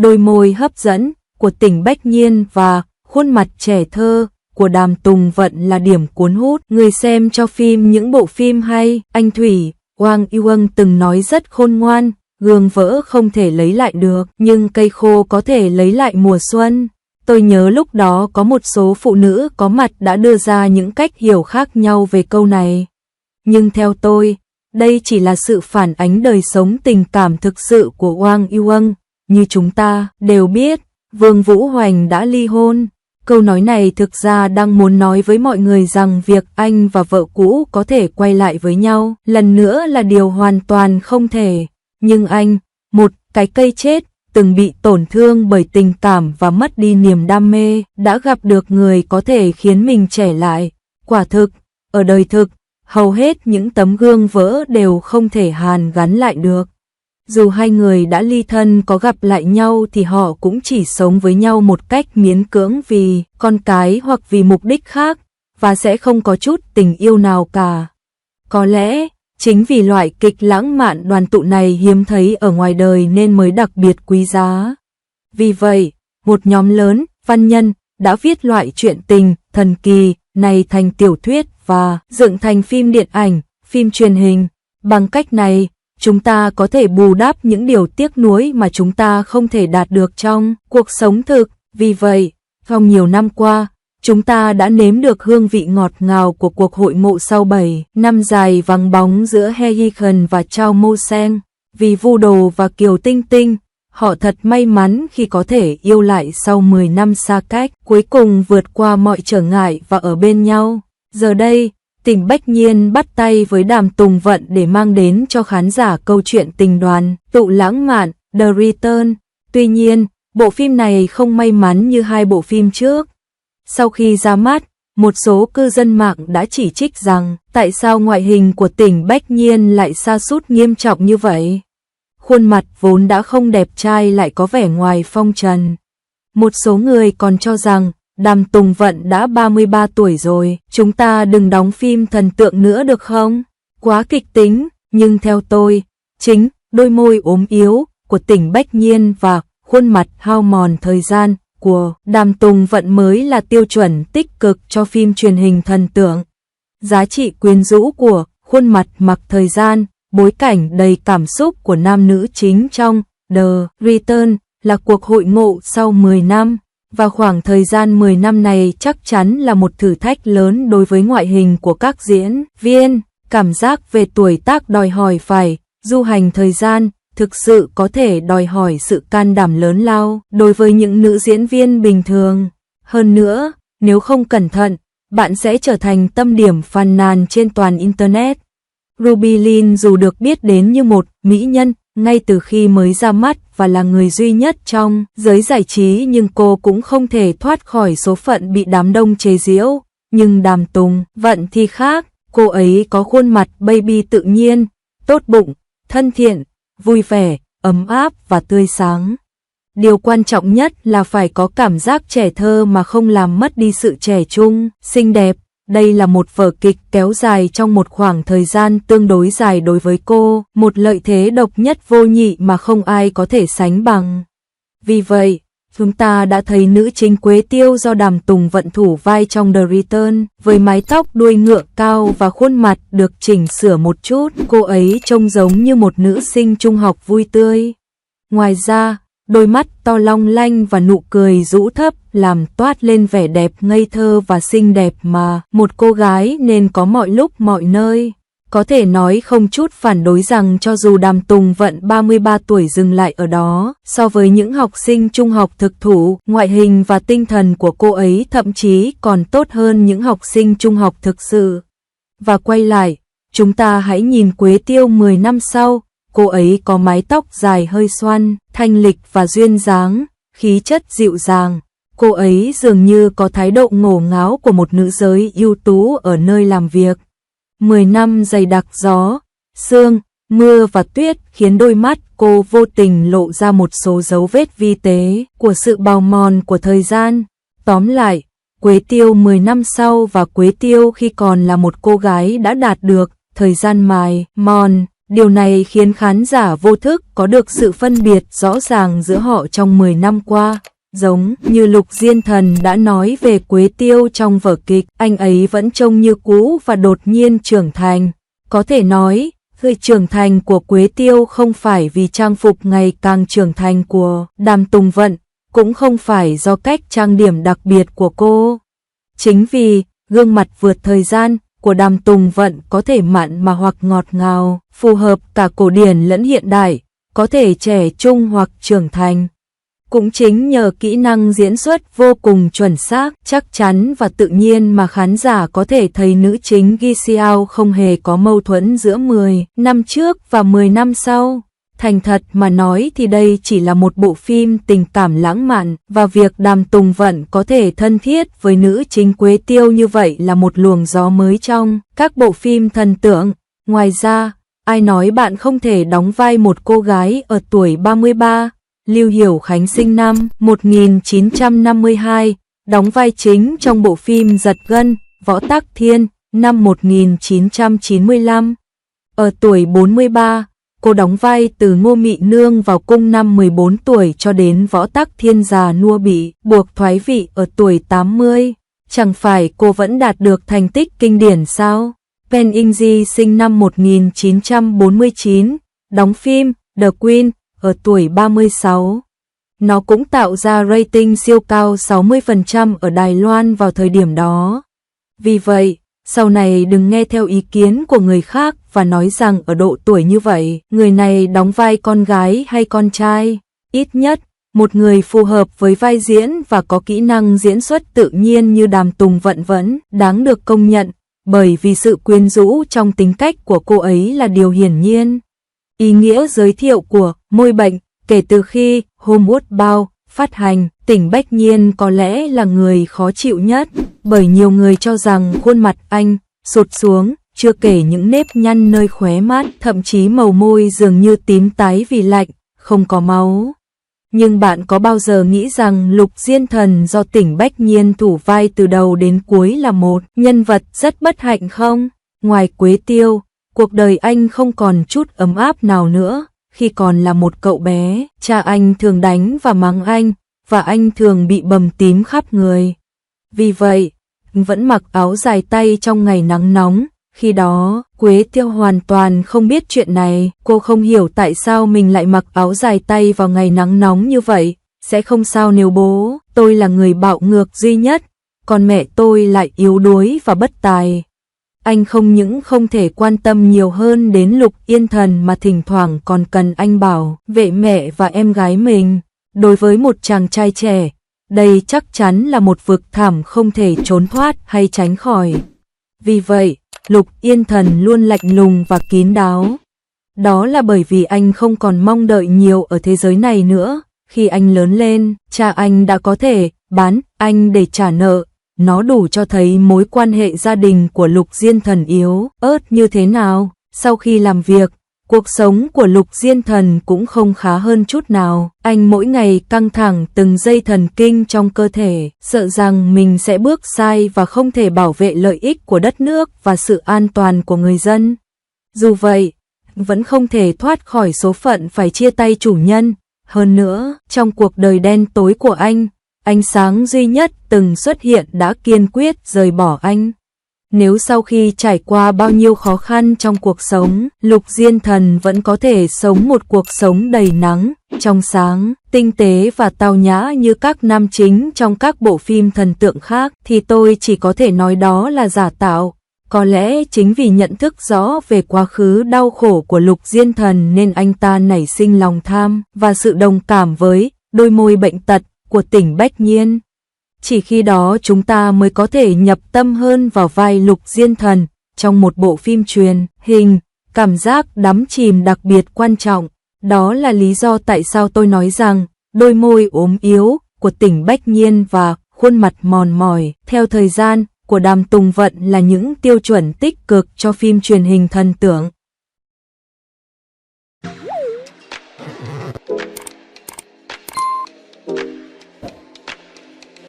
đôi môi hấp dẫn của Tỉnh Bách Nhiên và khuôn mặt trẻ thơ của Đàm Tùng Vận là điểm cuốn hút người xem cho phim. Những bộ phim hay, anh Thủy, Wang Yuan từng nói rất khôn ngoan, gương vỡ không thể lấy lại được, nhưng cây khô có thể lấy lại mùa xuân. Tôi nhớ lúc đó có một số phụ nữ có mặt đã đưa ra những cách hiểu khác nhau về câu này. Nhưng theo tôi, đây chỉ là sự phản ánh đời sống tình cảm thực sự của Wang Yuan. Như chúng ta đều biết, Vương Vũ Hoành đã ly hôn. Câu nói này thực ra đang muốn nói với mọi người rằng việc anh và vợ cũ có thể quay lại với nhau lần nữa là điều hoàn toàn không thể. Nhưng anh, một cái cây chết, từng bị tổn thương bởi tình cảm và mất đi niềm đam mê, đã gặp được người có thể khiến mình trẻ lại. Quả thực, ở đời thực, hầu hết những tấm gương vỡ đều không thể hàn gắn lại được. Dù hai người đã ly thân có gặp lại nhau thì họ cũng chỉ sống với nhau một cách miễn cưỡng vì con cái hoặc vì mục đích khác, và sẽ không có chút tình yêu nào cả. Có lẽ, chính vì loại kịch lãng mạn đoàn tụ này hiếm thấy ở ngoài đời nên mới đặc biệt quý giá. Vì vậy, một nhóm lớn văn nhân đã viết loại truyện tình thần kỳ này thành tiểu thuyết và dựng thành phim điện ảnh, phim truyền hình. Bằng cách này, chúng ta có thể bù đắp những điều tiếc nuối mà chúng ta không thể đạt được trong cuộc sống thực. Vì vậy, trong nhiều năm qua, chúng ta đã nếm được hương vị ngọt ngào của cuộc hội ngộ sau 7 năm dài vắng bóng giữa He Yi Khẩn và Chao Mou Sen. Vì Vu Đồ và Kiều Tinh Tinh, họ thật may mắn khi có thể yêu lại sau 10 năm xa cách, cuối cùng vượt qua mọi trở ngại và ở bên nhau. Giờ đây, Tỉnh Bách Nhiên bắt tay với Đàm Tùng Vận để mang đến cho khán giả câu chuyện tình đoàn tụ lãng mạn The Return. Tuy nhiên, bộ phim này không may mắn như hai bộ phim trước. Sau khi ra mắt, một số cư dân mạng đã chỉ trích rằng tại sao ngoại hình của Tỉnh Bách Nhiên lại sa sút nghiêm trọng như vậy. Khuôn mặt vốn đã không đẹp trai lại có vẻ ngoài phong trần. Một số người còn cho rằng Đàm Tùng Vận đã 33 tuổi rồi, chúng ta đừng đóng phim thần tượng nữa được không? Quá kịch tính, nhưng theo tôi, chính đôi môi ốm yếu của Tỉnh Bách Nhiên và khuôn mặt hao mòn thời gian của Đàm Tùng Vận mới là tiêu chuẩn tích cực cho phim truyền hình thần tượng. Giá trị quyến rũ của khuôn mặt mặc thời gian, bối cảnh đầy cảm xúc của nam nữ chính trong The Return là cuộc hội ngộ sau 10 năm. Và khoảng thời gian 10 năm này chắc chắn là một thử thách lớn đối với ngoại hình của các diễn viên. Cảm giác về tuổi tác đòi hỏi phải du hành thời gian, thực sự có thể đòi hỏi sự can đảm lớn lao đối với những nữ diễn viên bình thường. Hơn nữa, nếu không cẩn thận, bạn sẽ trở thành tâm điểm phàn nàn trên toàn Internet. Ruby Lin dù được biết đến như một mỹ nhân ngay từ khi mới ra mắt và là người duy nhất trong giới giải trí, nhưng cô cũng không thể thoát khỏi số phận bị đám đông chế giễu. Nhưng Đàm Tùng Vận thì khác, cô ấy có khuôn mặt baby tự nhiên, tốt bụng, thân thiện, vui vẻ, ấm áp và tươi sáng. Điều quan trọng nhất là phải có cảm giác trẻ thơ mà không làm mất đi sự trẻ trung, xinh đẹp. Đây là một vở kịch kéo dài trong một khoảng thời gian tương đối dài đối với cô, một lợi thế độc nhất vô nhị mà không ai có thể sánh bằng. Vì vậy, chúng ta đã thấy nữ chính Quế Tiêu do Đàm Tùng Vận thủ vai trong The Return, với mái tóc đuôi ngựa cao và khuôn mặt được chỉnh sửa một chút, cô ấy trông giống như một nữ sinh trung học vui tươi. Ngoài ra, đôi mắt to long lanh và nụ cười rũ thấp làm toát lên vẻ đẹp ngây thơ và xinh đẹp mà một cô gái nên có mọi lúc mọi nơi. Có thể nói không chút phản đối rằng cho dù Đàm Tùng Vận 33 tuổi dừng lại ở đó, so với những học sinh trung học thực thụ, ngoại hình và tinh thần của cô ấy thậm chí còn tốt hơn những học sinh trung học thực sự. Và quay lại, chúng ta hãy nhìn Quế Tiêu 10 năm sau. Cô ấy có mái tóc dài hơi xoăn, thanh lịch và duyên dáng, khí chất dịu dàng. Cô ấy dường như có thái độ ngổ ngáo của một nữ giới ưu tú ở nơi làm việc. 10 năm dày đặc gió, sương, mưa và tuyết khiến đôi mắt cô vô tình lộ ra một số dấu vết vi tế của sự bào mòn của thời gian. Tóm lại, Quế Tiêu 10 năm sau và Quế Tiêu khi còn là một cô gái đã đạt được thời gian mài mòn Điều này khiến khán giả vô thức có được sự phân biệt rõ ràng giữa họ trong 10 năm qua. Giống như Lục Diên Thần đã nói về Quế Tiêu trong vở kịch, anh ấy vẫn trông như cũ và đột nhiên trưởng thành. Có thể nói, sự trưởng thành của Quế Tiêu không phải vì trang phục ngày càng trưởng thành của Đàm Tùng Vận, cũng không phải do cách trang điểm đặc biệt của cô. Chính vì gương mặt vượt thời gian của Đàm Tùng Vận có thể mặn mà hoặc ngọt ngào, phù hợp cả cổ điển lẫn hiện đại, có thể trẻ trung hoặc trưởng thành. Cũng chính nhờ kỹ năng diễn xuất vô cùng chuẩn xác, chắc chắn và tự nhiên mà khán giả có thể thấy nữ chính Gi Xiao không hề có mâu thuẫn giữa 10 năm trước và 10 năm sau. Thành thật mà nói thì đây chỉ là một bộ phim tình cảm lãng mạn, và việc Đàm Tùng Vận có thể thân thiết với nữ chính Quế Tiêu như vậy là một luồng gió mới trong các bộ phim thần tượng. Ngoài ra, ai nói bạn không thể đóng vai một cô gái ở tuổi 33? Lưu Hiểu Khánh sinh năm 1952, đóng vai chính trong bộ phim Giật Gân, Võ Tắc Thiên, năm 1995. Ở tuổi 43, cô đóng vai từ Ngô Mị Nương vào cung năm 14 tuổi cho đến Võ Tắc Thiên già nua bị buộc thoái vị ở tuổi 80. Chẳng phải cô vẫn đạt được thành tích kinh điển sao? Pen Inji sinh năm 1949, đóng phim The Queen ở tuổi 36. Nó cũng tạo ra rating siêu cao 60% ở Đài Loan vào thời điểm đó. Vì vậy, sau này đừng nghe theo ý kiến của người khác và nói rằng ở độ tuổi như vậy, người này đóng vai con gái hay con trai. Ít nhất, một người phù hợp với vai diễn và có kỹ năng diễn xuất tự nhiên như Đàm Tùng Vận vẫn đáng được công nhận, bởi vì sự quyến rũ trong tính cách của cô ấy là điều hiển nhiên. Ý nghĩa giới thiệu của Môi Bệnh. Kể từ khi Homeward Bound phát hành, Tỉnh Bách Nhiên có lẽ là người khó chịu nhất, bởi nhiều người cho rằng khuôn mặt anh sụt xuống, chưa kể những nếp nhăn nơi khóe mắt, thậm chí màu môi dường như tím tái vì lạnh, không có máu. Nhưng bạn có bao giờ nghĩ rằng Lục Diên Thần do Tỉnh Bách Nhiên thủ vai từ đầu đến cuối là một nhân vật rất bất hạnh không? Ngoài Quế Tiêu, cuộc đời anh không còn chút ấm áp nào nữa. Khi còn là một cậu bé, cha anh thường đánh và mắng anh, và anh thường bị bầm tím khắp người. Vì vậy, vẫn mặc áo dài tay trong ngày nắng nóng. Khi đó, Quế Tiêu hoàn toàn không biết chuyện này, cô không hiểu tại sao mình lại mặc áo dài tay vào ngày nắng nóng như vậy. Sẽ không sao nếu bố tôi là người bạo ngược duy nhất, còn mẹ tôi lại yếu đuối và bất tài. Anh không những không thể quan tâm nhiều hơn đến Lục Yên Thần mà thỉnh thoảng còn cần anh bảo vệ mẹ và em gái mình. Đối với một chàng trai trẻ, đây chắc chắn là một vực thẳm không thể trốn thoát hay tránh khỏi. Vì vậy, Lục Yên Thần luôn lạnh lùng và kín đáo. Đó là bởi vì anh không còn mong đợi nhiều ở thế giới này nữa. Khi anh lớn lên, cha anh đã có thể bán anh để trả nợ. Nó đủ cho thấy mối quan hệ gia đình của Lục Diên Thần yếu ớt như thế nào. Sau khi làm việc, cuộc sống của Lục Diên Thần cũng không khá hơn chút nào. Anh mỗi ngày căng thẳng từng dây thần kinh trong cơ thể, sợ rằng mình sẽ bước sai và không thể bảo vệ lợi ích của đất nước và sự an toàn của người dân. Dù vậy, vẫn không thể thoát khỏi số phận phải chia tay chủ nhân. Hơn nữa, trong cuộc đời đen tối của anh, ánh sáng duy nhất từng xuất hiện đã kiên quyết rời bỏ anh. Nếu sau khi trải qua bao nhiêu khó khăn trong cuộc sống, Lục Diên Thần vẫn có thể sống một cuộc sống đầy nắng, trong sáng, tinh tế và tao nhã như các nam chính trong các bộ phim thần tượng khác, thì tôi chỉ có thể nói đó là giả tạo. Có lẽ chính vì nhận thức rõ về quá khứ đau khổ của Lục Diên Thần nên anh ta nảy sinh lòng tham và sự đồng cảm với đôi môi bệnh tật của Tỉnh Bách Nhiên. Chỉ khi đó chúng ta mới có thể nhập tâm hơn vào vai Lục Diên Thần trong một bộ phim truyền hình. Cảm giác đắm chìm đặc biệt quan trọng. Đó là lý do tại sao tôi nói rằng đôi môi ốm yếu của Tỉnh Bách Nhiên và khuôn mặt mòn mỏi theo thời gian của Đàm Tùng Vận là những tiêu chuẩn tích cực cho phim truyền hình thần tượng.